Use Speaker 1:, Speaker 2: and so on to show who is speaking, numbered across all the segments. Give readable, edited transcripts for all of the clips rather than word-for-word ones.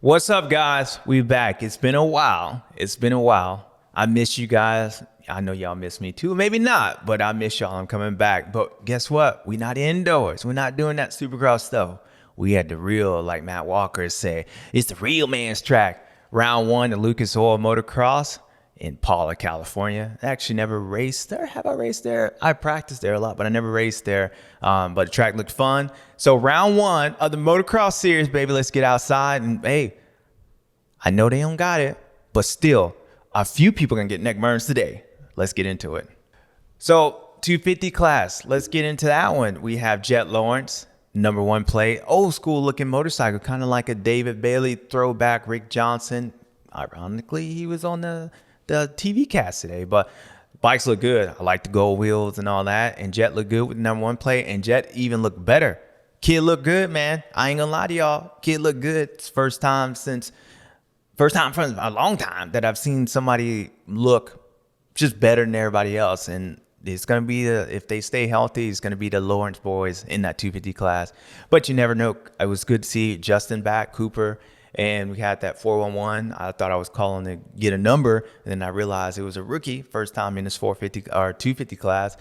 Speaker 1: What's up, guys? We back. It's been a while. I miss you guys. I know y'all miss me too. Maybe not, but I miss y'all. I'm coming back. But guess what? We're not indoors. We're not doing that Supercross stuff. We had the real, like Matt Walker said, it's the real man's track. Round one, the Lucas Oil Motocross in Paula, California. I actually never raced there. Have I raced there? I practiced there a lot, but I never raced there. But the track looked fun. So round one of the motocross series, baby, let's get outside. And hey, I know they don't got it, but still, a few people gonna get neck burns today. Let's get into it. So 250 class, let's get into that one. We have Jet Lawrence, number one plate, old school looking motorcycle, kind of like a David Bailey throwback, Rick Johnson. Ironically, he was on the TV cast today, but bikes look good. I like the gold wheels and all that. And Jet looked good with the number one plate, and Jet even looked better. Kid looked good, man. I ain't gonna lie to y'all. Kid looked good. It's first time for a long time that I've seen somebody look just better than everybody else. And it's going to be if they stay healthy, it's going to be the Lawrence boys in that 250 class. But you never know. It was good to see Justin back, Cooper, and we had that 411. I thought I was calling to get a number, and then I realized it was a rookie, first time in his 450 or 250 class.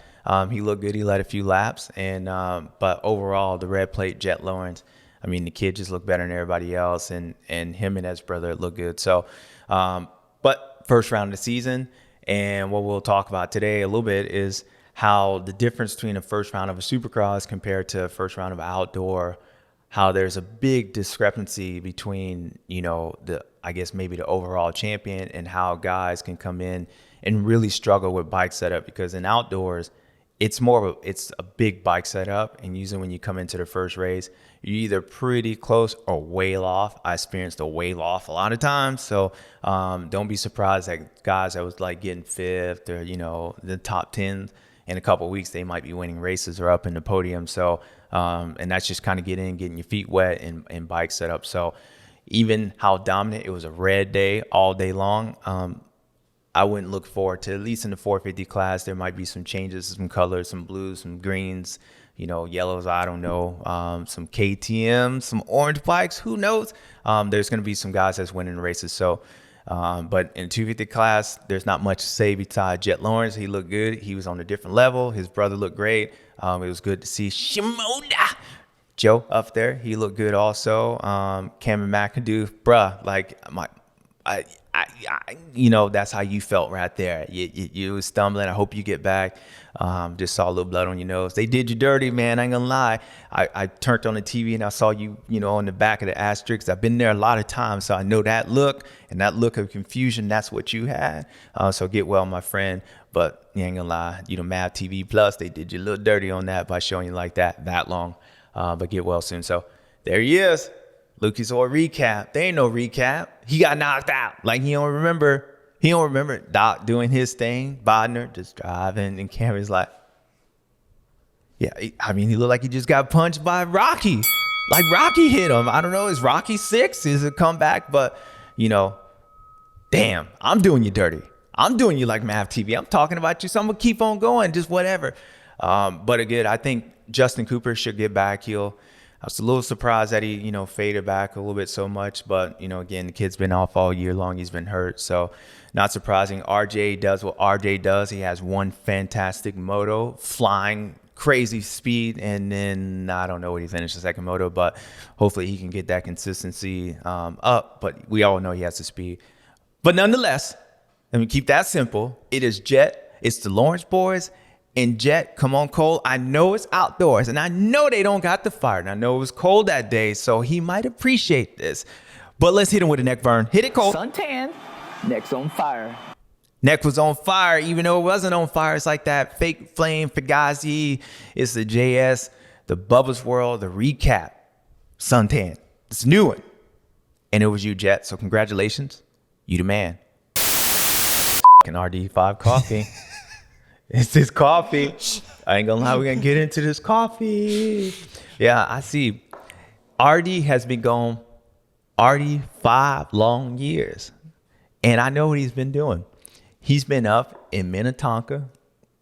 Speaker 1: He looked good. He led a few laps, and but overall, the red plate Jet Lawrence, I mean, the kid just looked better than everybody else, and him and his brother looked good. So, but first round of the season, and what we'll talk about today a little bit is how the difference between a first round of a Supercross compared to a first round of outdoor, how there's a big discrepancy between, I guess maybe the overall champion and how guys can come in and really struggle with bike setup, because in outdoors, it's a big bike setup, and usually when you come into the first race, you're either pretty close or way off. I experienced a way off a lot of times, so don't be surprised that guys that was like getting fifth or the top 10 in a couple of weeks, they might be winning races or up in the podium. So and that's just kind of getting your feet wet and bike setup. So even how dominant, it was a red day all day long. I wouldn't look forward to, at least in the 450 class, there might be some changes, some colors, some blues, some greens, yellows, I don't know, some KTM, some orange bikes, who knows? There's going to be some guys that's winning races. So, but in 250 class, there's not much to say besides Jet Lawrence. He looked good. He was on a different level. His brother looked great. It was good to see Shimoda Joe up there. He looked good also. Cameron McAdoo, bruh, like that's how you felt right there. You was stumbling. I hope you get back. Just saw a little blood on your nose. They did you dirty, man. I ain't gonna lie. I turned on the TV and I saw you, on the back of the asterisk. I've been there a lot of times, so I know that look, and that look of confusion. That's what you had. So get well, my friend. But you ain't gonna lie. Mav TV Plus, they did you a little dirty on that by showing you like that long. But get well soon. So there he is. Lucas Oil recap. There ain't no recap. He got knocked out. Like he don't remember Doc doing his thing. Bodner just driving, and Cameron's like, yeah. He looked like he just got punched by Rocky. Like Rocky hit him. I don't know. Is Rocky 6? Is it comeback? But damn, I'm doing you dirty. I'm doing you like Mav TV. I'm talking about you, so I'm gonna keep on going. Just whatever. But again, I think Justin Cooper should get back. I was a little surprised that he, faded back a little bit so much. But, again, the kid's been off all year long. He's been hurt. So not surprising. RJ does what RJ does. He has one fantastic moto, flying crazy speed. And then I don't know what he finished the second moto, but hopefully he can get that consistency up. But we all know he has the speed. But nonetheless, let me keep that simple. It is Jet. It's the Lawrence boys. And Jet, come on, Cole. I know it's outdoors, and I know they don't got the fire. And I know it was cold that day, so he might appreciate this. But let's hit him with a neck burn. Hit it, Cole.
Speaker 2: Suntan, neck's on fire.
Speaker 1: Neck was on fire, even though it wasn't on fire. It's like that fake flame Fugazi. It's the JS, the Bubba's World, the recap. Suntan. It's a new one. And it was you, Jet, so congratulations. You the man. F***ing RD5 coffee. It's this coffee. I ain't gonna lie, we're gonna get into this coffee. Yeah, I see. RD has been gone 5 long years. And I know what he's been doing. He's been up in Minnetonka,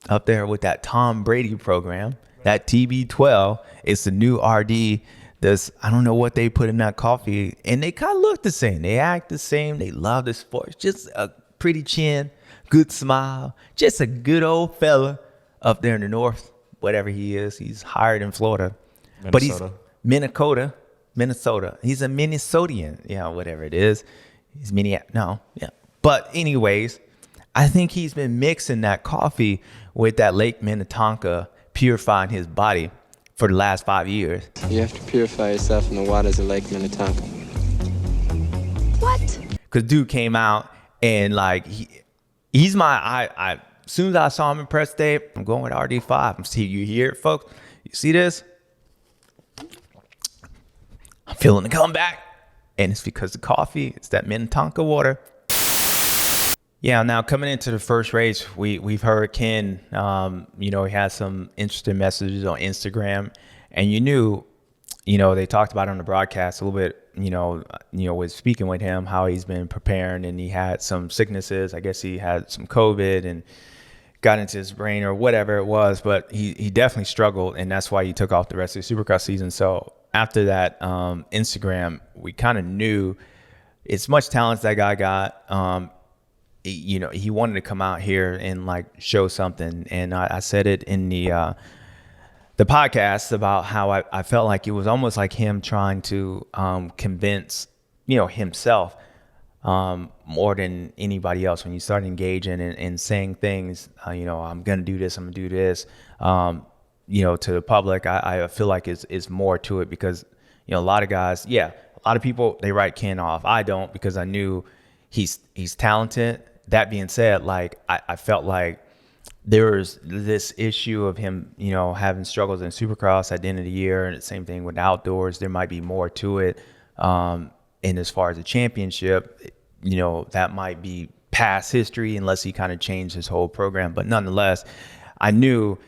Speaker 1: up there with that Tom Brady program, that TB12. It's the new RD I don't know what they put in that coffee, and they kind of look the same. They act the same. They love the sport. Just a pretty chin, good smile, just a good old fella up there in the north, whatever he is. He's hired in Florida, but he's Minnesota. He's a Minnesotian, yeah, whatever it is. He's But anyways, I think he's been mixing that coffee with that Lake Minnetonka, purifying his body for the last 5 years.
Speaker 3: You have to purify yourself in the waters of Lake Minnetonka.
Speaker 4: What?
Speaker 1: Because dude came out and like he's my as soon as I saw him in press day, I'm going with RD5. See, you hear it, folks? You see this? I'm feeling the comeback, and it's because of coffee. It's that Minnetonka water. Yeah, now coming into the first race, we've heard Ken, he had some interesting messages on Instagram, and they talked about it on the broadcast a little bit, was speaking with him, how he's been preparing, and he had some sicknesses. I guess he had some COVID and got into his brain or whatever it was, but he definitely struggled, and that's why he took off the rest of the Supercross season. So after that Instagram, we kind of knew as much talent that guy got. He wanted to come out here and like show something. And I said it in the podcast about how I felt like it was almost like him trying to convince, himself more than anybody else. When you start engaging and saying things, I'm going to do this, I'm going to do this, to the public, I feel like it's more to it because, a lot of guys, a lot of people, they write Ken off. I don't, because I knew he's talented. That being said, like I felt like there was this issue of him, having struggles in Supercross at the end of the year, and the same thing with outdoors. There might be more to it. And as far as the championship, that might be past history unless he kind of changed his whole program. But nonetheless, I knew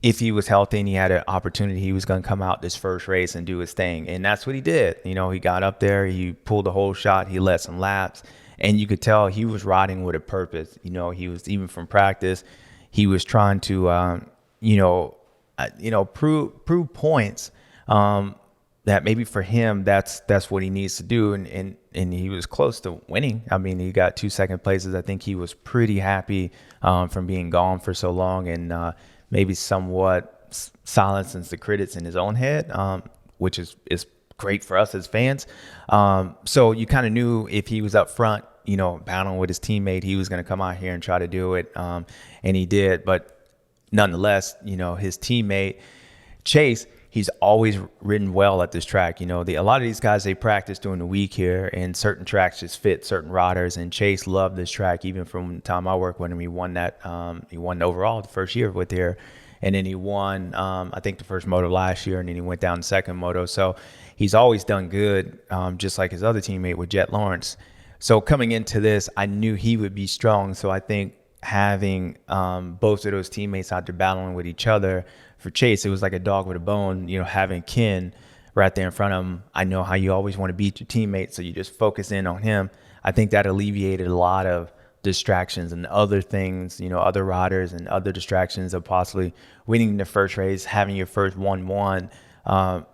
Speaker 1: if he was healthy and he had an opportunity, he was going to come out this first race and do his thing. And that's what he did. He got up there, he pulled the whole shot, he led some laps. And you could tell he was riding with a purpose. He was, even from practice, he was trying to, prove points that maybe for him, that's what he needs to do. And he was close to winning. I mean, he got 2 second places. I think he was pretty happy from being gone for so long, and maybe somewhat silencing the critics in his own head, which is great for us as fans. So you kind of knew if he was up front, battling with his teammate, he was going to come out here and try to do it. And he did. But nonetheless, his teammate, Chase, he's always ridden well at this track. A lot of these guys, they practice during the week here, and certain tracks just fit certain riders. And Chase loved this track, even from the time I worked with him. He won that. He won overall the first year with here. And then he won, I think, the first moto last year, and then he went down the second moto. So he's always done good, just like his other teammate with Jet Lawrence. So coming into this, I knew he would be strong. So I think having both of those teammates out there battling with each other, for Chase, it was like a dog with a bone, having Ken right there in front of him. I know how you always want to beat your teammate, so you just focus in on him. I think that alleviated a lot of distractions and other things, other riders and other distractions of possibly winning the first race, having your first 1-1,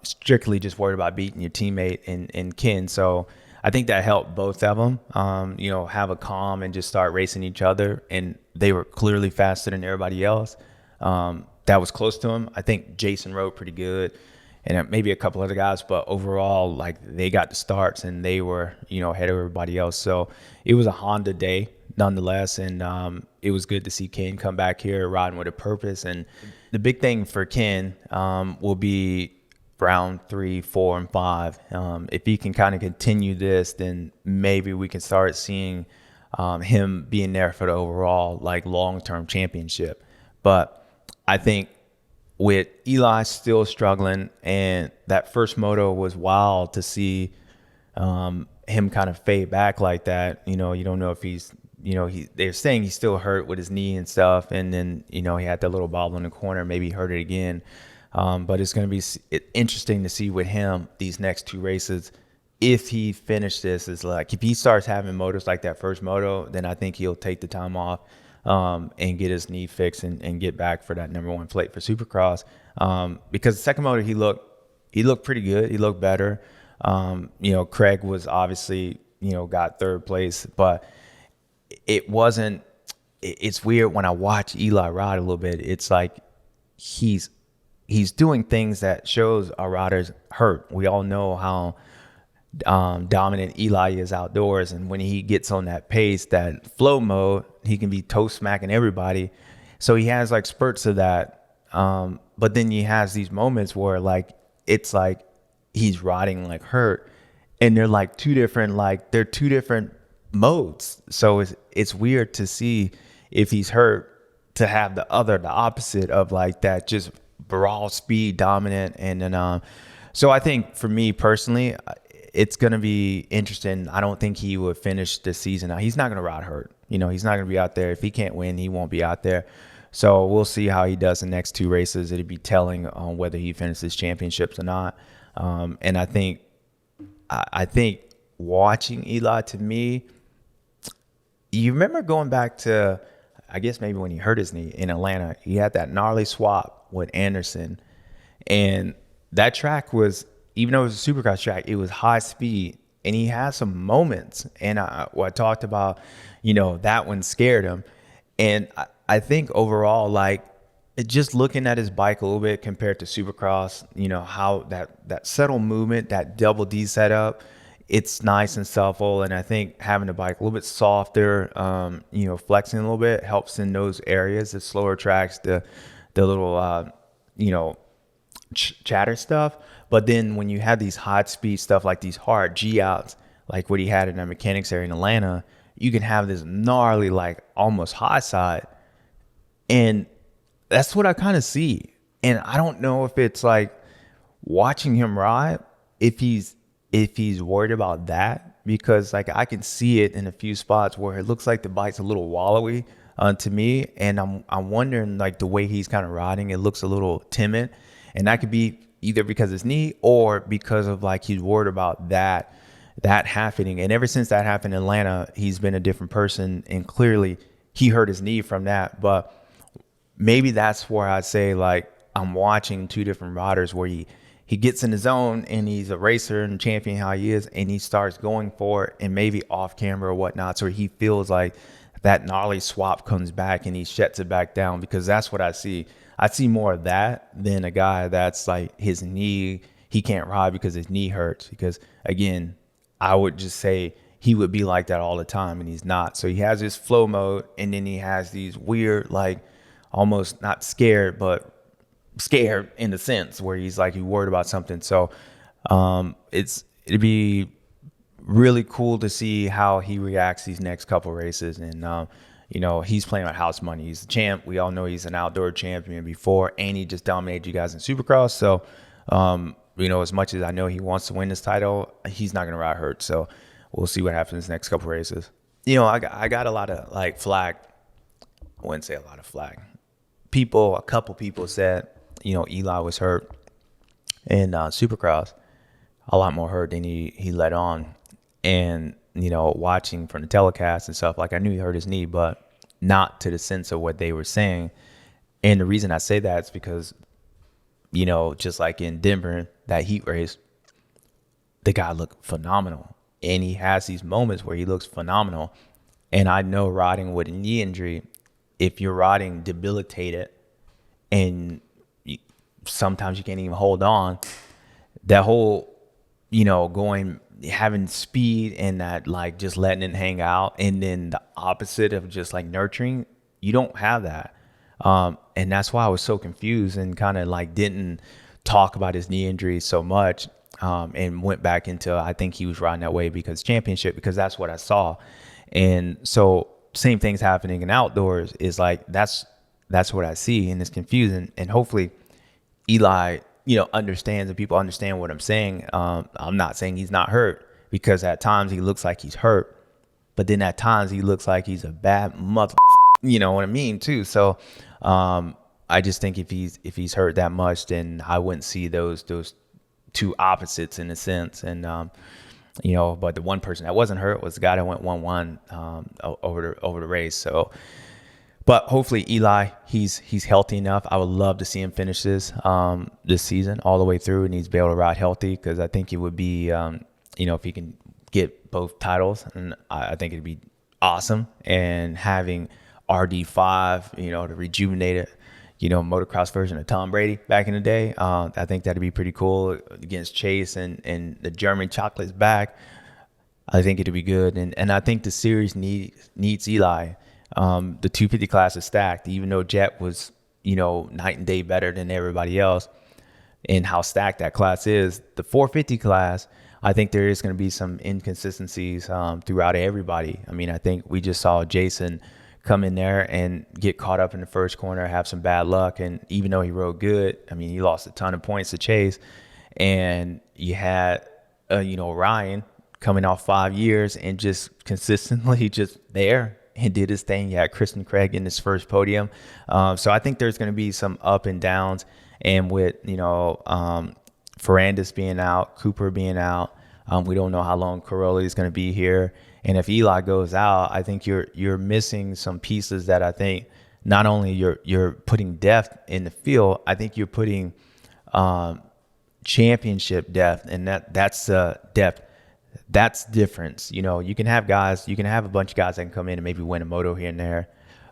Speaker 1: strictly just worried about beating your teammate and Ken. So I think that helped both of them, have a calm and just start racing each other. And they were clearly faster than everybody else. That was close to him. I think Jason rode pretty good, and maybe a couple other guys, but overall, like, they got the starts and they were, ahead of everybody else. So it was a Honda day nonetheless. And it was good to see Ken come back here riding with a purpose. And the big thing for Ken will be round 3, 4, and 5. If he can kind of continue this, then maybe we can start seeing him being there for the overall, like, long-term championship. But I think with Eli still struggling, and that first moto was wild to see him kind of fade back like that. You don't know if he's, they're saying he's still hurt with his knee and stuff. And then, he had that little bobble in the corner, maybe he hurt it again. But it's going to be interesting to see with him these next 2 races. If he finishes this, is like, if he starts having motos like that first moto, then I think he'll take the time off and get his knee fixed and get back for that #1 plate for Supercross. Because the second moto, he looked he looked pretty good. He looked better. Craig was obviously, got third place, but it wasn't, it's weird when I watch Eli ride a little bit. It's like he's doing things that shows our riders hurt. We all know how dominant Eli is outdoors, and when he gets on that pace, that flow mode, he can be toe smacking everybody. So he has like spurts of that, but then he has these moments where like it's like he's riding like hurt, and they're like two different modes. So it's weird to see if he's hurt to have the opposite of like that, just raw speed dominant. And then so I think for me personally, it's going to be interesting. I don't think he would finish the season. Now, he's not going to ride hurt. He's not going to be out there. If he can't win, he won't be out there. So we'll see how he does the next two races. It'll be telling on whether he finishes championships or not. And I think watching Eli, to me, you remember going back to, I guess maybe when he hurt his knee in Atlanta, he had that gnarly swap with Anderson. And that track was, even though it was a supercross track, it was high speed, and he had some moments. And I talked about, that one scared him. And I think overall, like, just looking at his bike a little bit compared to supercross, how that subtle movement, that double D setup, it's nice and supple. And I think having the bike a little bit softer, flexing a little bit helps in those areas, the slower tracks, the little, chatter stuff. But then when you have these high speed stuff, like these hard G outs, like what he had in the mechanics area in Atlanta, you can have this gnarly, like almost high side. And that's what I kind of see. And I don't know if it's like watching him ride, if he's worried about that, because like I can see it in a few spots where it looks like the bike's a little wallowy to me. And I'm wondering, like, the way he's kind of riding, it looks a little timid. And that could be either because of his knee or because of like he's worried about that happening. And ever since that happened in Atlanta, he's been a different person, and clearly he hurt his knee from that. But maybe that's where I say, like, I'm watching two different riders where he gets in his zone and he's a racer and champion how he is, and he starts going for it, and maybe off camera or whatnot, so he feels like that gnarly swap comes back and he shuts it back down, because that's what I see. I see more of that than a guy that's like his knee, he can't ride because his knee hurts. Because again, I would just say he would be like that all the time, and he's not. So he has his flow mode, and then he has these weird, like, almost not scared, but scared in the sense where he's like, he's worried about something. So it'd be really cool to see how he reacts these next couple races. And he's playing with house money. He's the champ. We all know he's an outdoor champion before, and he just dominated you guys in Supercross. So as much as I know he wants to win this title, he's not going to ride hurt. So we'll see what happens next couple races. I got a lot of like flag. I wouldn't say a lot of flag. A couple people said, Eli was hurt in Supercross, a lot more hurt than he let on. And, watching from the telecast and stuff, like, I knew he hurt his knee, but not to the sense of what they were saying. And the reason I say that is because, just like in Denver, that heat race, the guy looked phenomenal. And he has these moments where he looks phenomenal. And I know riding with a knee injury, if you're riding debilitated and sometimes you can't even hold on, that whole, having speed and that, like, just letting it hang out, and then the opposite of just like nurturing, you don't have that. And that's why I was so confused and kind of like didn't talk about his knee injury so much, and went back into, I think he was riding that way because championship, because that's what I saw. And so same things happening in outdoors is like, that's what I see, and it's confusing. And hopefully Eli, understands, and people understand what I'm saying. I'm not saying he's not hurt, because at times he looks like he's hurt, but then at times he looks like he's a bad mother, you know what I mean, too. So I just think if he's hurt that much, then I wouldn't see those two opposites in a sense. And but the one person that wasn't hurt was the guy that went 1-1 over the race. So But hopefully Eli, he's healthy enough. I would love to see him finish this season all the way through, and he's be able to ride healthy, because I think it would be, if he can get both titles, and I think it'd be awesome. And having RD5, to rejuvenate it, motocross version of Tom Brady back in the day, I think that'd be pretty cool against Chase and the German chocolate's back. I think it'd be good, and I think the series needs Eli. The 250 class is stacked, even though Jet was, night and day better than everybody else in how stacked that class is. The 450 class, I think there is going to be some inconsistencies throughout everybody. I mean, I think we just saw Jason come in there and get caught up in the first corner, have some bad luck. And even though he rode good, I mean, he lost a ton of points to Chase. And you had, Ryan coming off 5 years and just consistently just there and did his thing. Yeah, Kristen Craig in his first podium. So I think there's going to be some up and downs. And with, Ferrandis being out, Cooper being out, we don't know how long Cairoli is going to be here. And if Eli goes out, I think you're missing some pieces that I think not only you're putting depth in the field, I think you're putting championship depth, and that's depth. That's difference. You can have a bunch of guys that can come in and maybe win a moto here and there.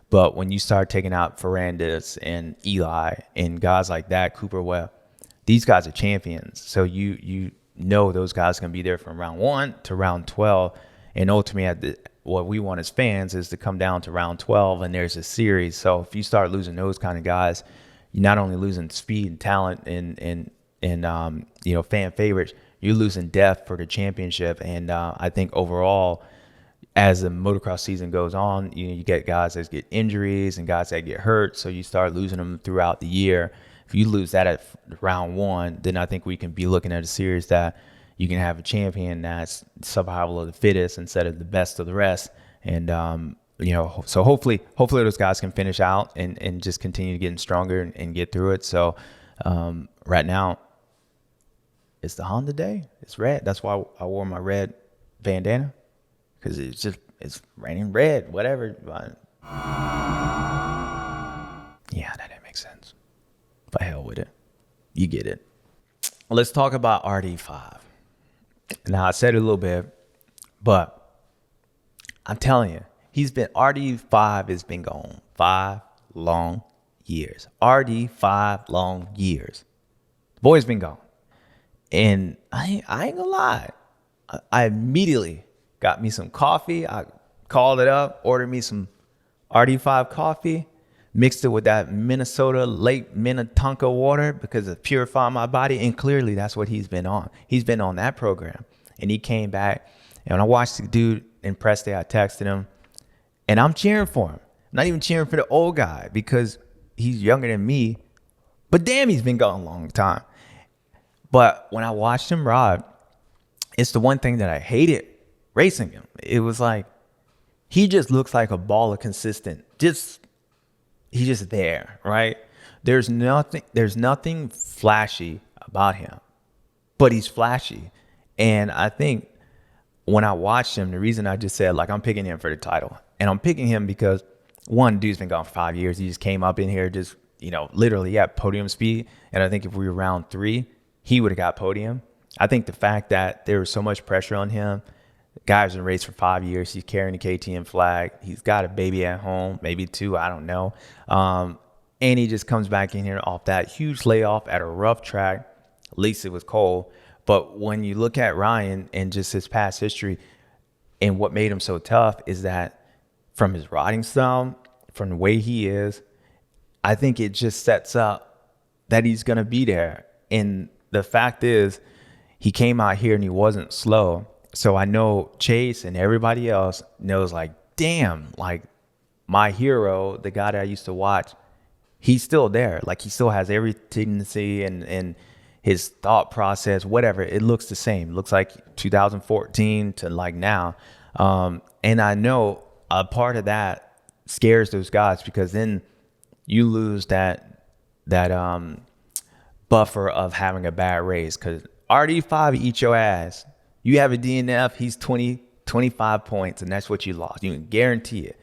Speaker 1: But when you start taking out Ferrandis and Eli and guys like that, Cooper Webb, these guys are champions. So you know those guys are going to be there from round 1 to round 12. And ultimately, what we want as fans is to come down to round 12 and there's a series. So if you start losing those kind of guys, you're not only losing speed and talent and fan favorites, you're losing depth for the championship. And I think overall, as the motocross season goes on, you get guys that get injuries and guys that get hurt. So you start losing them throughout the year. If you lose that at round 1, then I think we can be looking at a series that you can have a champion that's survival of the fittest instead of the best of the rest. And, so hopefully those guys can finish out and just continue getting stronger and get through it. So right now, it's the Honda day. It's red. That's why I wore my red bandana, because it's raining red, whatever. Yeah, that didn't make sense. But hell with it. You get it. Let's talk about RD5. Now, I said it a little bit, but I'm telling you, RD5 has been gone 5 long years. RD5 long years. The boy's been gone. And I ain't gonna lie. I immediately got me some coffee. I called it up, ordered me some RD5 coffee, mixed it with that Minnesota Lake Minnetonka water because it purified my body. And clearly that's what he's been on. He's been on that program. And he came back. And when I watched the dude in press day, I texted him. And I'm cheering for him. I'm not even cheering for the old guy because he's younger than me. But damn, he's been gone a long time. But when I watched him ride, it's the one thing that I hated racing him. It was like, he just looks like a ball of consistent. He's just there, right? There's nothing flashy about him, but he's flashy. And I think when I watched him, the reason I just said, like, I'm picking him for the title. And I'm picking him because, one, dude's been gone for 5 years. He just came up in here just, literally at podium speed. And I think if we were round 3, he would have got podium. I think the fact that there was so much pressure on him, the guy's been raced for 5 years. He's carrying the KTM flag. He's got a baby at home, maybe 2, I don't know. And he just comes back in here off that huge layoff at a rough track. At least it was cold. But when you look at Ryan and just his past history and what made him so tough is that from his riding style, from the way he is, I think it just sets up that he's going to be there. And the fact is, he came out here and he wasn't slow. So I know Chase and everybody else knows, like, damn, like, my hero, the guy that I used to watch, he's still there. Like, he still has every tendency and his thought process, whatever. It looks the same. It looks like 2014 to like now. And I know a part of that scares those guys because then you lose that buffer of having a bad race, because RD5 eat your ass. You have a DNF, he's 20, 25 points, and that's what you lost. You can guarantee it.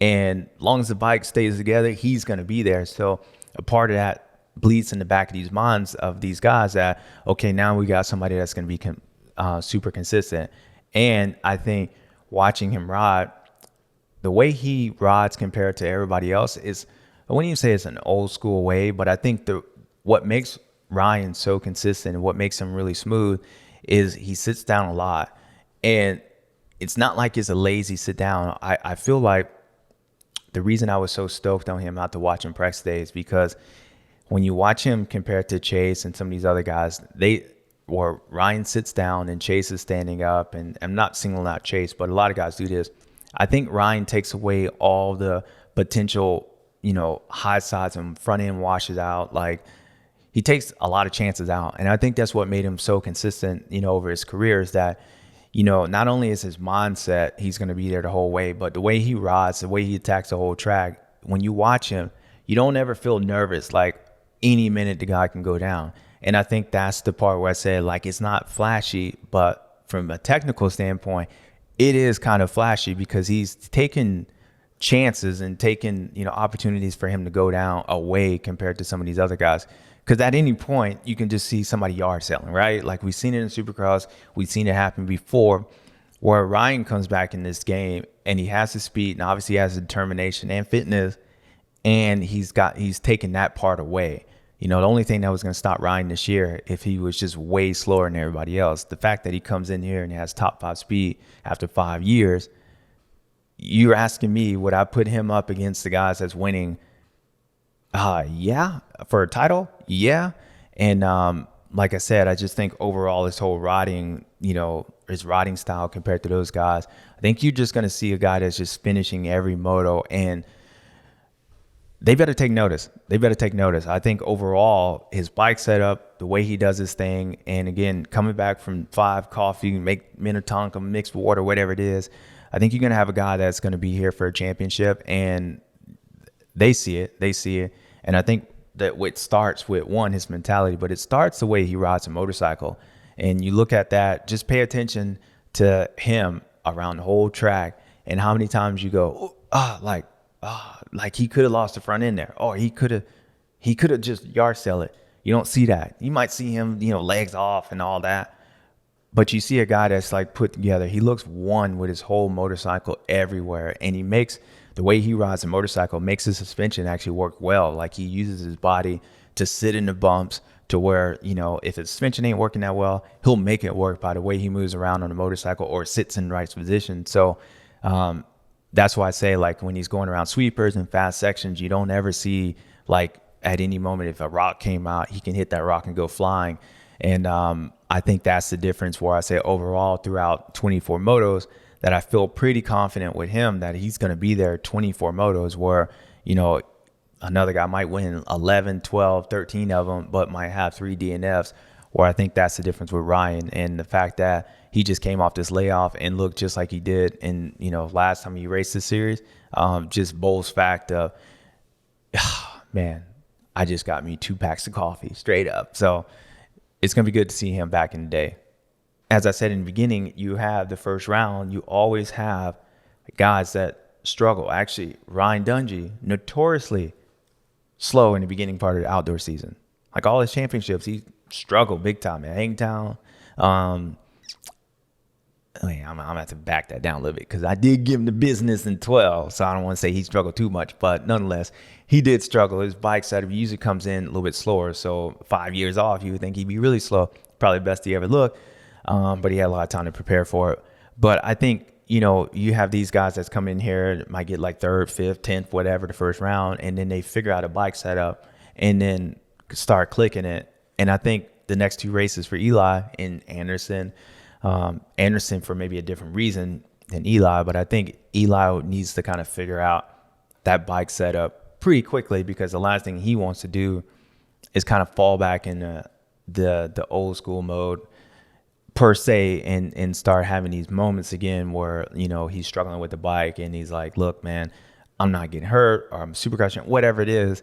Speaker 1: And as long as the bike stays together, he's going to be there. So a part of that bleeds in the back of these minds of these guys that, okay, now we got somebody that's going to be super consistent. And I think watching him ride, the way he rides compared to everybody else is, I wouldn't even say it's an old school way, but I think what makes Ryan so consistent and what makes him really smooth is he sits down a lot. And it's not like it's a lazy sit down. I feel like the reason I was so stoked on him out to watch him practice today is because when you watch him compared to Chase and some of these other guys, Ryan sits down and Chase is standing up, and I'm not singling out Chase, but a lot of guys do this. I think Ryan takes away all the potential, high sides and front end washes out. Like, he takes a lot of chances out. And I think that's what made him so consistent, over his career is that, not only is his mindset, he's going to be there the whole way, but the way he rides, the way he attacks the whole track, when you watch him, you don't ever feel nervous. Like, any minute the guy can go down. And I think that's the part where I said, like, it's not flashy, but from a technical standpoint, it is kind of flashy because he's taking chances and taking, opportunities for him to go down away compared to some of these other guys. Because at any point, you can just see somebody yard selling, right? Like, we've seen it in Supercross. We've seen it happen before where Ryan comes back in this game and he has the speed and obviously he has the determination and fitness, and he's taken that part away. The only thing that was going to stop Ryan this year if he was just way slower than everybody else. The fact that he comes in here and has top 5 speed after 5 years, you're asking me, would I put him up against the guys that's winning? Yeah, for a title, yeah. And like I said, I just think overall his whole riding, his riding style compared to those guys, I think you're just going to see a guy that's just finishing every moto, and they better take notice. I think overall his bike setup, the way he does his thing, and again, coming back from 5 coffee, make Minnetonka, mixed water, whatever it is, I think you're going to have a guy that's going to be here for a championship, and they see it. And I think that what starts with, one, his mentality, but it starts the way he rides a motorcycle. And you look at that, just pay attention to him around the whole track and how many times you go, like he could have lost the front end there. Or he could have just yard sell it. You don't see that. You might see him, legs off and all that. But you see a guy that's like put together. He looks one with his whole motorcycle everywhere. And the way he rides a motorcycle makes his suspension actually work well. Like, he uses his body to sit in the bumps to where, if his suspension ain't working that well, he'll make it work by the way he moves around on the motorcycle or sits in the right position. So that's why I say, like, when he's going around sweepers and fast sections, you don't ever see, like, at any moment, if a rock came out, he can hit that rock and go flying. And I think that's the difference where I say overall throughout 24 motos that I feel pretty confident with him that he's going to be there 24 motos where, another guy might win 11, 12, 13 of them, but might have 3 DNFs, where I think that's the difference with Ryan. And the fact that he just came off this layoff and looked just like he did in, last time he raced this series, just boasts fact of, man, I just got me 2 packs of coffee straight up. So it's going to be good to see him back in the day. As I said in the beginning, you have the first round. You always have guys that struggle. Actually, Ryan Dungey, notoriously slow in the beginning part of the outdoor season. Like, all his championships, he struggled big time at Hangtown. I'm going to have to back that down a little bit because I did give him the business in 12, so I don't want to say he struggled too much. But nonetheless, he did struggle. His bike setup usually comes in a little bit slower. So 5 years off, you would think he'd be really slow. Probably the best he ever looked. But he had a lot of time to prepare for it. But I think, you have these guys that's come in here, might get like 3rd, 5th, 10th, whatever, the first round, and then they figure out a bike setup and then start clicking it. And I think the next 2 races for Eli and Anderson for maybe a different reason than Eli, but I think Eli needs to kind of figure out that bike setup pretty quickly, because the last thing he wants to do is kind of fall back in the old school mode per se and start having these moments again where, he's struggling with the bike and he's like, look, man, I'm not getting hurt, or I'm Supercross, whatever it is.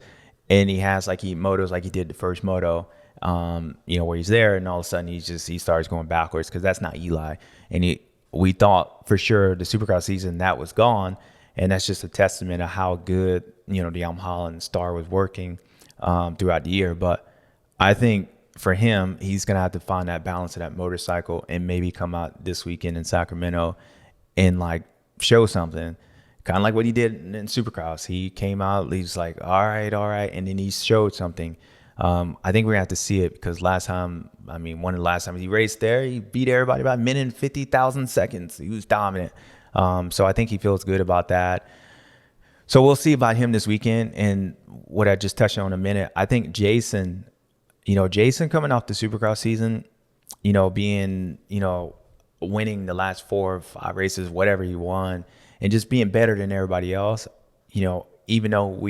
Speaker 1: And he has motos like he did the first moto, where he's there and all of a sudden he starts going backwards, because that's not Eli. And we thought for sure the Supercross season that was gone. And that's just a testament of how good, the Yamaha and Star was working throughout the year. But I think for him, he's going to have to find that balance of that motorcycle and maybe come out this weekend in Sacramento and like show something. Kind of like what he did in Supercross. He came out, he's like, all right. And then he showed something. I think we're going to have to see it because one of the last times he raced there, he beat everybody by a minute and 50,000 seconds. He was dominant. So I think he feels good about that. So we'll see about him this weekend. And what I just touched on in a minute, I think Jason coming off the Supercross season, being, winning the last 4 or 5 races, whatever he won, and just being better than everybody else, even though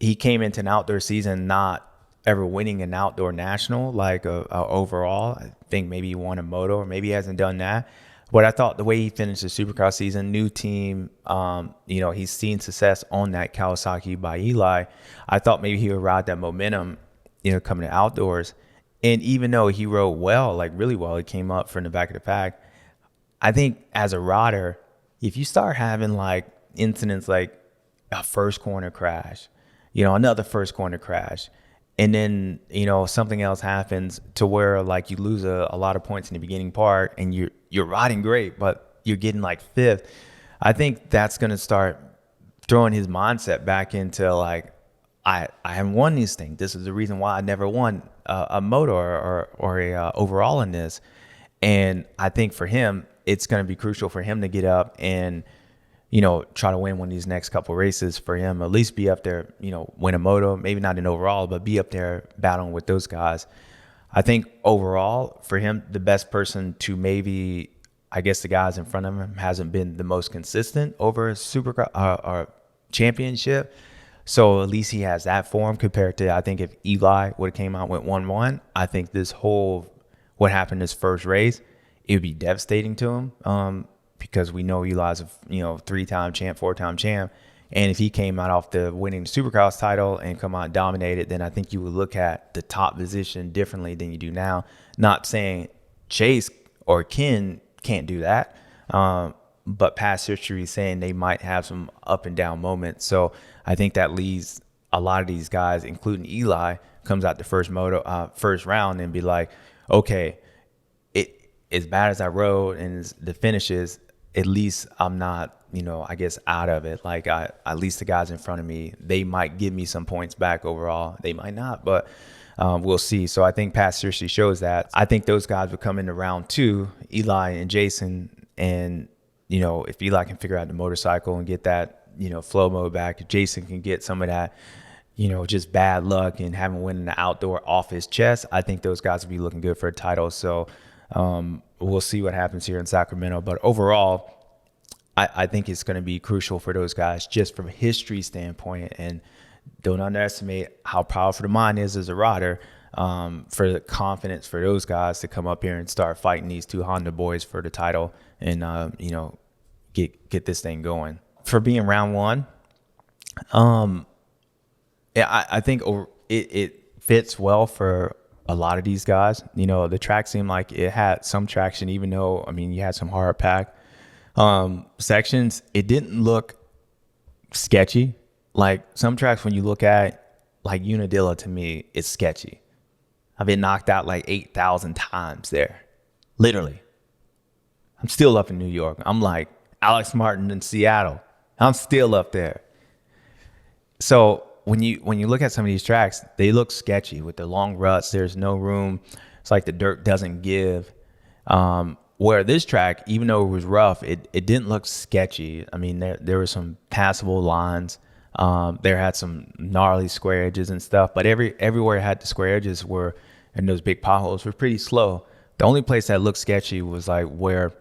Speaker 1: he came into an outdoor season not ever winning an outdoor national, like overall. I think maybe he won a moto or maybe he hasn't done that. But I thought the way he finished the Supercross season, new team, he's seen success on that Kawasaki by Eli. I thought maybe he would ride that momentum, coming to outdoors. And even though he rode well, like really well, he came up from the back of the pack. I think as a rider, if you start having like incidents like a first corner crash, another first corner crash, and then, something else happens to where like you lose a lot of points in the beginning part and you're riding great, but you're getting like 5th. I think that's going to start throwing his mindset back into like, I haven't won these things. This is the reason why I never won a moto or a overall in this. And I think for him, it's going to be crucial for him to get up and, try to win one of these next couple races for him, at least be up there, win a moto, maybe not an overall, but be up there battling with those guys. I think overall for him, the best person to maybe, I guess the guys in front of him hasn't been the most consistent over a Supercross or championship. So at least he has that for him compared to, I think if Eli would have came out with 1-1, I think what happened this first race, it would be devastating to him. Because we know Eli's a 3-time champ, 4-time champ. And if he came out off the winning the Supercross title and come out and dominate it, then I think you would look at the top position differently than you do now. Not saying Chase or Ken can't do that. But past history is saying they might have some up and down moments. So I think that leaves a lot of these guys, including Eli, comes out the first round and be like, okay, as bad as I rode and the finishes, at least I'm not, I guess out of it. Like at least the guys in front of me, they might give me some points back overall. They might not, but we'll see. So I think past history shows that. I think those guys would come into round 2, Eli and Jason. And, if Eli can figure out the motorcycle and get that, flow mode back, if Jason can get some of that, just bad luck and having winning the outdoor off his chest, I think those guys will be looking good for a title. So we'll see what happens here in Sacramento. But overall, I think it's going to be crucial for those guys just from a history standpoint. And don't underestimate how powerful the mind is as a rider, for the confidence for those guys to come up here and start fighting these 2 Honda boys for the title and, get this thing going. For being round 1, I think it fits well for a lot of these guys. The track seemed like it had some traction, even though, you had some hard pack sections. It didn't look sketchy. Like some tracks, when you look at like Unadilla, to me, it's sketchy. I've been knocked out like 8,000 times there. Literally. I'm still up in New York. I'm like Alex Martin in Seattle. I'm still up there. So when you look at some of these tracks, they look sketchy with the long ruts. There's no room. It's like the dirt doesn't give. Where this track, even though it was rough, it didn't look sketchy. There were some passable lines. There had some gnarly square edges and stuff, but everywhere it had the square edges and those big potholes were pretty slow. The only place that looked sketchy was like where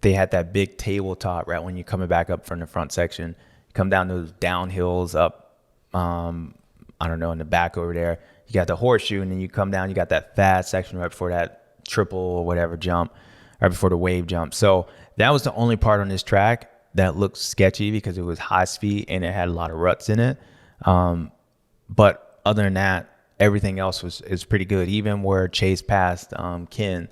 Speaker 1: they had that big tabletop right when you're coming back up from the front section. You come down those downhills up, I don't know, in the back over there. You got the horseshoe, and then you come down, you got that fast section right before that triple or whatever jump, right before the wave jump. So that was the only part on this track that looked sketchy because it was high speed and it had a lot of ruts in it. But other than that, everything else is pretty good. Even where Chase passed Ken,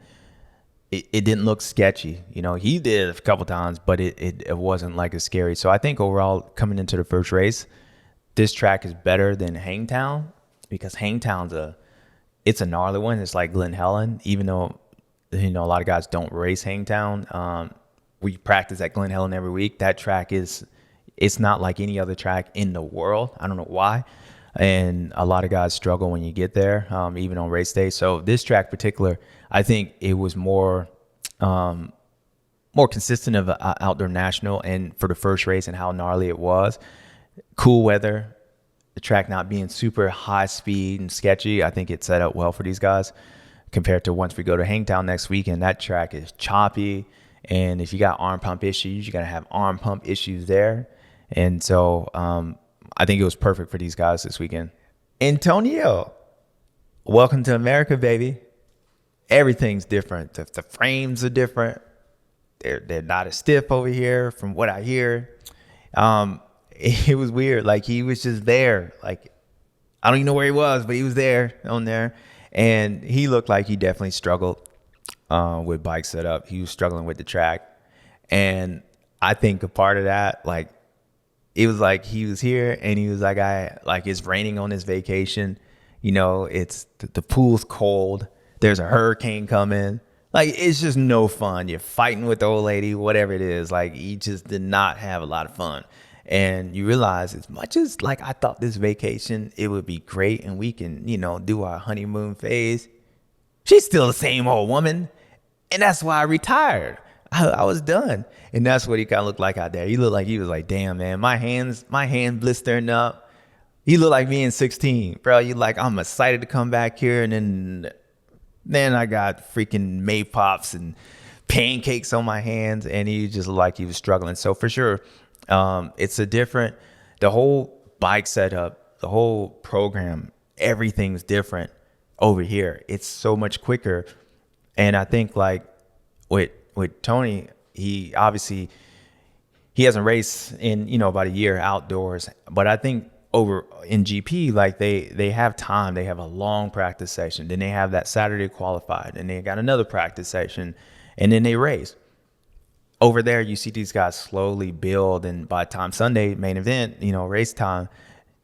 Speaker 1: it didn't look sketchy. You know, he did a couple times, but it wasn't like as scary. So I think overall, coming into the first race, this track is better than Hangtown, because Hangtown's it's a gnarly one. It's like Glen Helen, even though, you know, a lot of guys don't race Hangtown. We practice at Glen Helen every week. That track it's not like any other track in the world. I don't know why. And a lot of guys struggle when you get there, even on race day. So this track in particular, I think it was more consistent of an outdoor national, and for the first race and how gnarly it was. Cool weather, the track not being super high speed and sketchy. I think it set up well for these guys compared to once we go to Hangtown next weekend. That track is choppy, and if you got arm pump issues, you got to have arm pump issues there. And so I think it was perfect for these guys this weekend. Antonio, welcome to America, baby. Everything's different. The frames are different. They're not as stiff over here from what I hear. It was weird. Like, he was just there. Like, I don't even know where he was, but he was there on there. And he looked like he definitely struggled with bike setup. He was struggling with the track. And I think a part of that, like, it was like he was here and he was like, it's raining on this vacation. You know, it's the pool's cold. There's a hurricane coming. Like, it's just no fun. You're fighting with the old lady, whatever it is. Like, he just did not have a lot of fun. And you realize, as much as like I thought this vacation, it would be great and we can, you know, do our honeymoon phase, she's still the same old woman. And that's why I retired. I was done. And that's what he kind of looked like out there. He looked like he was like, damn, man, my hand blistering up. He looked like me in 16, bro. You like, I'm excited to come back here. And then I got freaking Maypops and pancakes on my hands. And he just looked like he was struggling. So for sure, it's the whole bike setup, the whole program, everything's different over here. It's so much quicker. And I think like with Tony, he hasn't raced in, you know, about a year outdoors, but I think over in GP, like they have time. They have a long practice session. Then they have that Saturday qualified, and they got another practice session, and then they race. Over there, you see these guys slowly build, and by the time Sunday main event, you know, race time,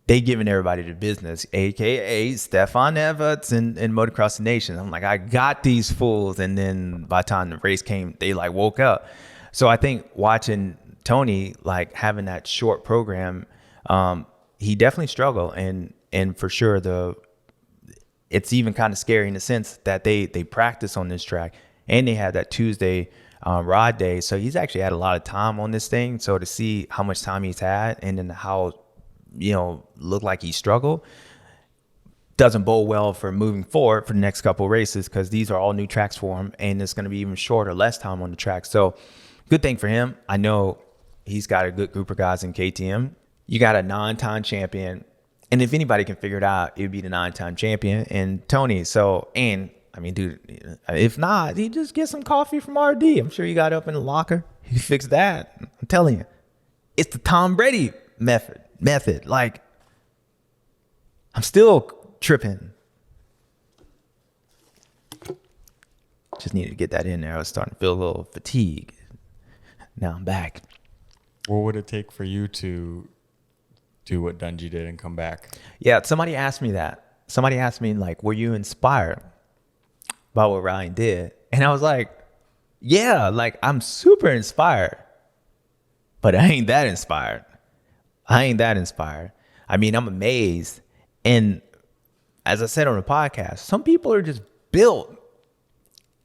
Speaker 1: they giving everybody the business, aka Stefan Everts and Motocross Nation. I'm like, I got these fools, and then by the time the race came, they like woke up. So I think watching Tony like having that short program, he definitely struggled, and for sure it's even kind of scary in the sense that they practice on this track, and they had that Tuesday rod day. So he's actually had a lot of time on this thing. So to see how much time he's had and then how, you know, look like he struggled doesn't bode well for moving forward for the next couple of races, because these are all new tracks for him, and it's going to be even shorter, less time on the track. So good thing for him. I know he's got a good group of guys in KTM. You got a 9-time champion, and if anybody can figure it out, it would be the 9-time champion and Tony. So, and I mean, dude, if not, he just get some coffee from RD. I'm sure you got it up in the locker. He fixed that. I'm telling you, it's the Tom Brady method. Like, I'm still tripping. Just needed to get that in there. I was starting to feel a little fatigue. Now I'm back.
Speaker 4: What would it take for you to do what Dungey did and come back?
Speaker 1: Yeah, somebody asked me that. Somebody asked me, like, were you inspired by what Ryan did? And I was like, yeah, like, I'm super inspired, but I ain't that inspired. I mean, I'm amazed. And as I said on the podcast, some people are just built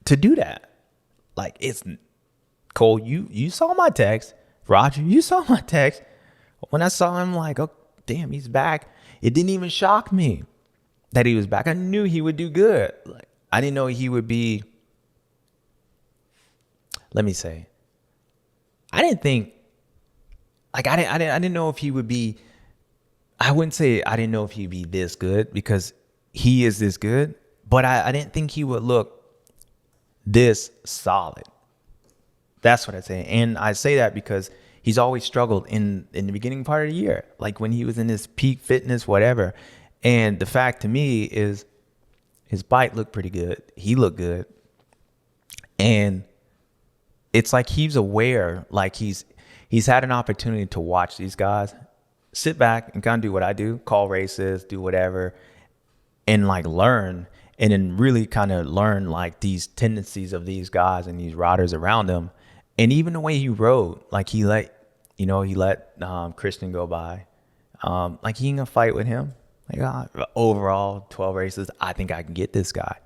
Speaker 1: to do that. Like, it's Cole, you saw my text. Roger, you saw my text. When I saw him, like, oh, damn, he's back. It didn't even shock me that he was back. I knew he would do good. Like, I didn't know he would be, let me say, I didn't think, like, I didn't know if he would be, I wouldn't say I didn't know if he'd be this good, because he is this good, but I didn't think he would look this solid. That's what I say. And I say that because he's always struggled in the beginning part of the year, like when he was in his peak fitness, whatever. And the fact to me is his bike looked pretty good. He looked good. And it's like he's aware, like he's had an opportunity to watch these guys, sit back and kind of do what I do, call races, do whatever, and like learn, and then really kind of learn like these tendencies of these guys and these riders around him. And even the way he rode, like he let Christian go by. Like he ain't gonna fight with him. Like overall 12 races, I think I can get this guy.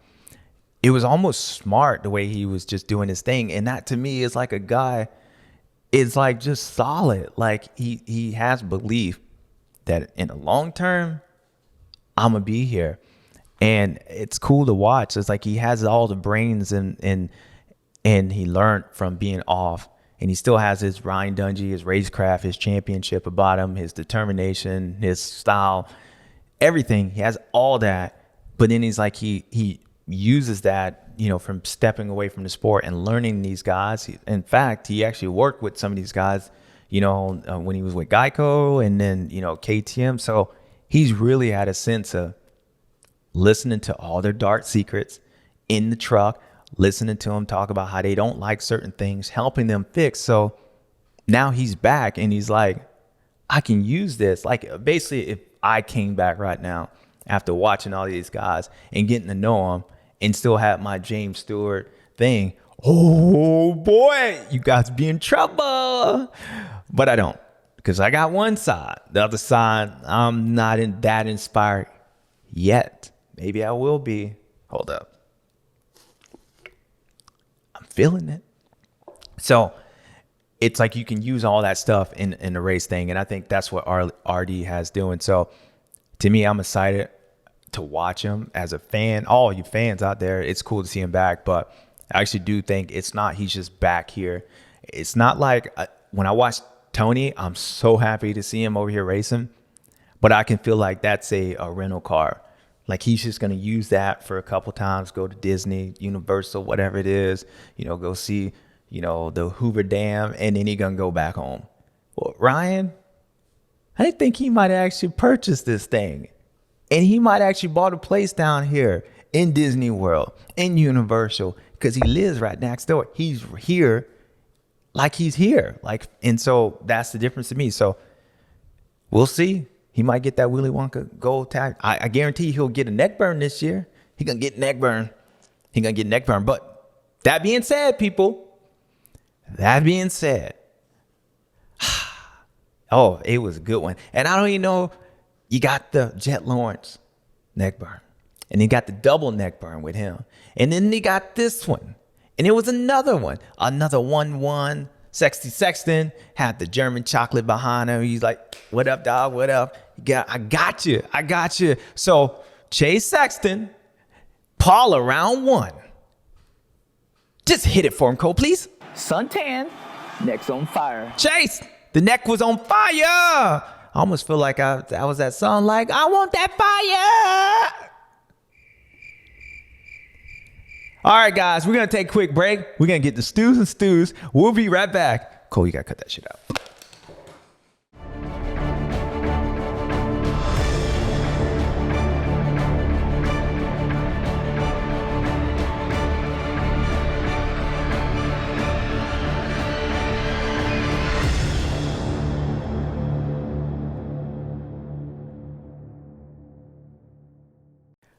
Speaker 1: It was almost smart the way he was just doing his thing. And that to me is like a guy is like just solid. Like he has belief that in the long term, I'm gonna be here. And it's cool to watch. It's like he has all the brains and he learned from being off. And he still has his Ryan Dungey, his racecraft, his championship about him, his determination, his style, everything. He has all that. But then he's like, he uses that, you know, from stepping away from the sport and learning these guys. In fact, he actually worked with some of these guys, you know, when he was with Geico and then, you know, KTM. So he's really had a sense of listening to all their dark secrets in the truck, listening to them talk about how they don't like certain things, helping them fix. So now he's back and he's like, I can use this. Like basically if I came back right now after watching all these guys and getting to know them and still have my James Stewart thing, oh boy, you guys be in trouble. But I don't, because I got one side. The other side, I'm not that inspired yet. Maybe I will be. Hold up. I'm feeling it. So it's like you can use all that stuff in the race thing. And I think that's what RD has doing. So to me, I'm excited to watch him as a fan. All you fans out there, it's cool to see him back. But I actually do think it's not, he's just back here. It's not like when I watch Tony, I'm so happy to see him over here racing. But I can feel like that's a rental car. Like he's just going to use that for a couple times, go to Disney, Universal, whatever it is, you know, go see, you know, the Hoover Dam, and then he's going to go back home. Well, Ryan, I think he might have actually purchased this thing. And he might actually bought a place down here in Disney World, in Universal, because he lives right next door. He's here like he's here. Like, and so that's the difference to me. So we'll see. He might get that Willy Wonka gold tag. I guarantee he'll get a neck burn this year. He gonna get neck burn. He gonna get neck burn. But that being said, people, that being said, oh, it was a good one. And I don't even know, you got the Jet Lawrence neck burn. And he got the double neck burn with him. And then he got this one. And it was another one. Another 1-1. Sexty Sexton had the German chocolate behind him. He's like, what up, dog? What up? I got you. So Chase Sexton, Paula round 1. Just hit it for him, Cole, please.
Speaker 2: Suntan, neck's on fire.
Speaker 1: Chase, the neck was on fire. I almost feel like I was that song, like, I want that fire. All right, guys, we're going to take a quick break. We're going to get the stews and stews. We'll be right back. Cole, you got to cut that shit out.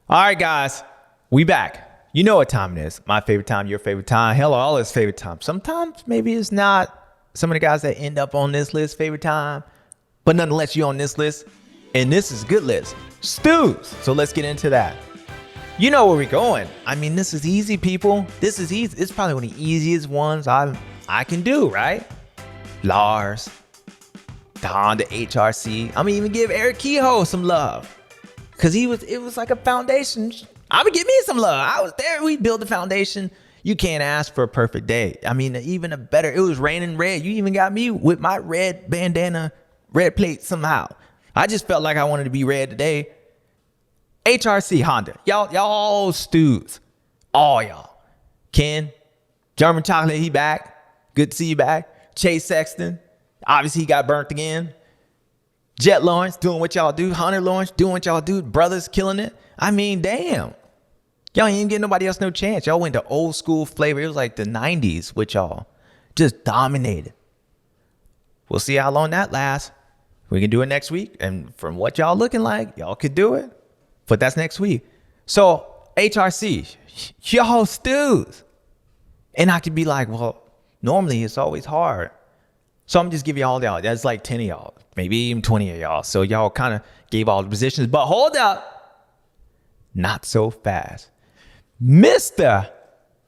Speaker 1: All right, guys, we back. You know what time it is. My favorite time, your favorite time, hell, all his favorite time. Sometimes maybe it's not some of the guys that end up on this list favorite time, but nonetheless, you're on this list, and this is a good list. Stews. So let's get into that. You know where we're going. I mean, this is easy, people. This is easy. It's probably one of the easiest ones I can do, right? Lars, the Honda HRC. I'm gonna even give Eric Kehoe some love, because it was like a foundation. I would give me some love. I was there. We built the foundation. You can't ask for a perfect day. I mean, even a better, it was raining red. You even got me with my red bandana, red plate somehow. I just felt like I wanted to be red today. HRC Honda. Y'all stews. All y'all. Ken, German Chocolate, he back. Good to see you back. Chase Sexton. Obviously, he got burnt again. Jet Lawrence doing what y'all do. Hunter Lawrence doing what y'all do. Brothers killing it. I mean, damn. Y'all ain't give nobody else no chance. Y'all went to old school flavor. It was like the 90s with y'all. Just dominated. We'll see how long that lasts. We can do it next week. And from what y'all looking like, y'all could do it. But that's next week. So HRC, y'all stews. And I could be like, well, normally it's always hard. So I'm just giving y'all y'all. That's like 10 of y'all, maybe even 20 of y'all. So y'all kind of gave all the positions. But hold up. Not so fast. Mr.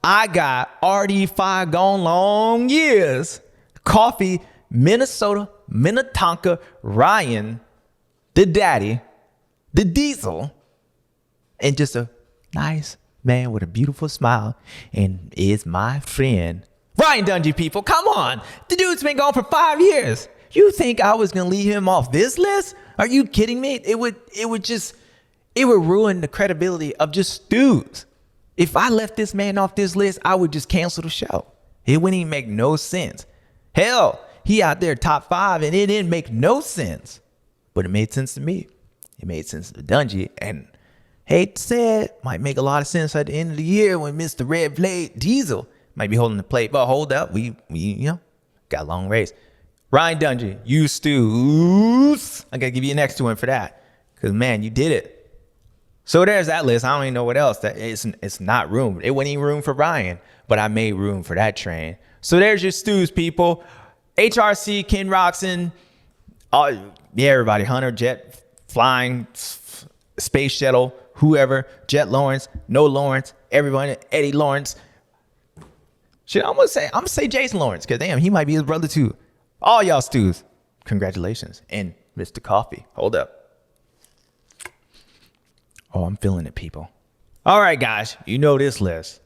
Speaker 1: I got RD5 gone long years. Coffee, Minnesota, Minnetonka, Ryan, the daddy, the diesel, and just a nice man with a beautiful smile, and is my friend Ryan Dungey. People, come on. The dude's been gone for 5 years. You think I was gonna leave him off this list? Are you kidding me? It would ruin the credibility of just stews. If I left this man off this list, I would just cancel the show. It wouldn't even make no sense. Hell, he out there top 5 and it didn't make no sense. But it made sense to me. It made sense to Dungey. And hate to say it, might make a lot of sense at the end of the year when Mr. Red Blade Diesel might be holding the plate. But hold up, we got a long race. Ryan Dungey, you stews. I gotta give you an extra one for that. Cause man, you did it. So there's that list. I don't even know what else. That it's not room. It wasn't even room for Ryan, but I made room for that train. So there's your stews, people. HRC, Ken Roczen, everybody, Hunter, Jet, Flying, Space Shuttle, whoever, Jet Lawrence, No Lawrence, everyone, Eddie Lawrence. Shit, I'm gonna say Jason Lawrence, because damn, he might be his brother too. All y'all stews, congratulations. And Mr. Coffee, hold up. Oh, I'm feeling it, people. All right, guys, you know this list.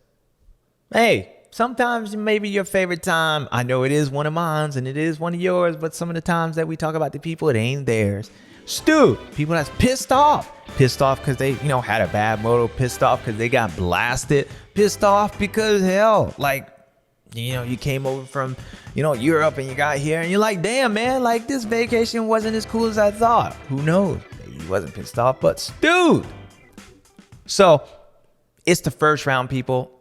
Speaker 1: Hey, sometimes maybe your favorite time. I know it is one of mine and it is one of yours, but some of the times that we talk about the people, it ain't theirs. Stew, people that's pissed off. Pissed off because they, had a bad moto. Pissed off because they got blasted. Pissed off because, hell, like, you came over from, Europe and you got here and you're like, damn, man, like this vacation wasn't as cool as I thought. Who knows? Maybe he wasn't pissed off, but stewed. So it's the first round, people.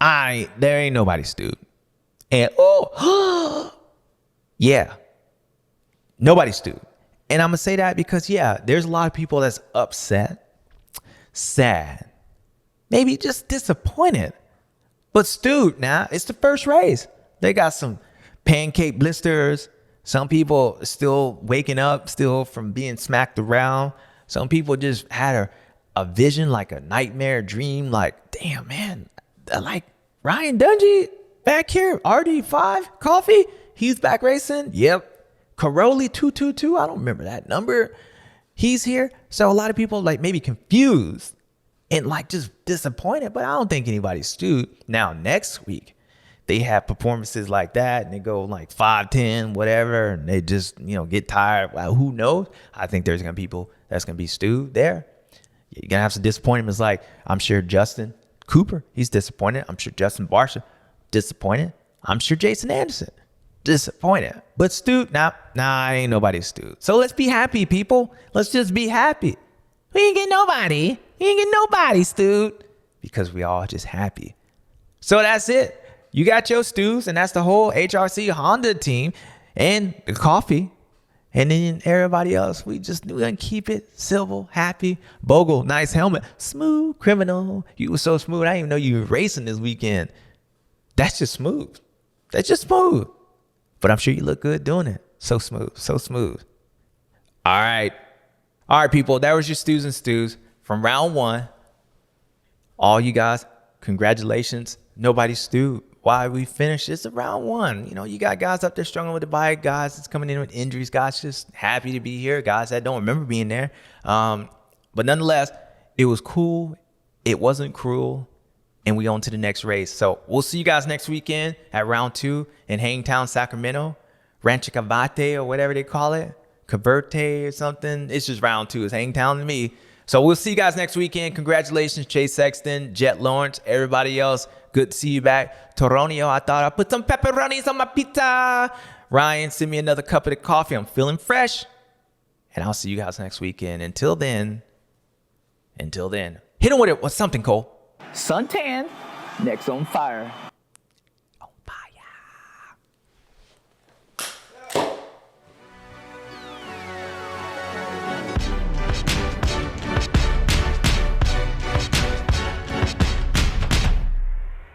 Speaker 1: There ain't nobody stewed. And yeah, nobody stewed. And I'm gonna say that because there's a lot of people that's upset, sad, maybe just disappointed. But stewed now, it's the first race. They got some pancake blisters. Some people still waking up, still from being smacked around. Some people just had a vision, like a nightmare dream, like, damn, man, like Ryan Dungey back here, RD5, Coffee, he's back racing. Yep. Cairoli 222, I don't remember that number. He's here. So a lot of people like maybe confused and like just disappointed, but I don't think anybody's stewed. Now, next week, they have performances like that and they go like 5-10, whatever, and they just, get tired. Well, who knows? I think there's going to be people that's going to be stewed there. You're going to have some disappointments. Like, I'm sure Justin Cooper, he's disappointed. I'm sure Justin Barsha, disappointed. I'm sure Jason Anderson, disappointed. But stewed, nah, ain't nobody stewed. So let's be happy, people. Let's just be happy. We ain't get nobody. We ain't get nobody stewed because we all just happy. So that's it. You got your stews, and that's the whole HRC Honda team and the Coffee. And then everybody else, we're gonna keep it civil, happy. Bogle, nice helmet. Smooth criminal. You were so smooth. I didn't even know you were racing this weekend. That's just smooth. That's just smooth. But I'm sure you look good doing it. So smooth, so smooth. All right, people. That was your stews and stews from round 1. All you guys, congratulations. Nobody stewed. Why we finished? It's round 1. You got guys up there struggling with the bike, guys that's coming in with injuries, guys just happy to be here, guys that don't remember being there. But nonetheless, it was cool. It wasn't cruel. And we on to the next race. So we'll see you guys next weekend at round 2 in Hangtown, Sacramento. Rancho Cavite or whatever they call it. Caverte or something. It's just round 2. It's Hangtown to me. So we'll see you guys next weekend. Congratulations, Chase Sexton, Jet Lawrence, everybody else. Good to see you back. Toronio, I thought I'd put some pepperonis on my pizza. Ryan, send me another cup of the coffee. I'm feeling fresh. And I'll see you guys next weekend. Until then, hit him with something, Cole.
Speaker 2: Suntan, next on fire.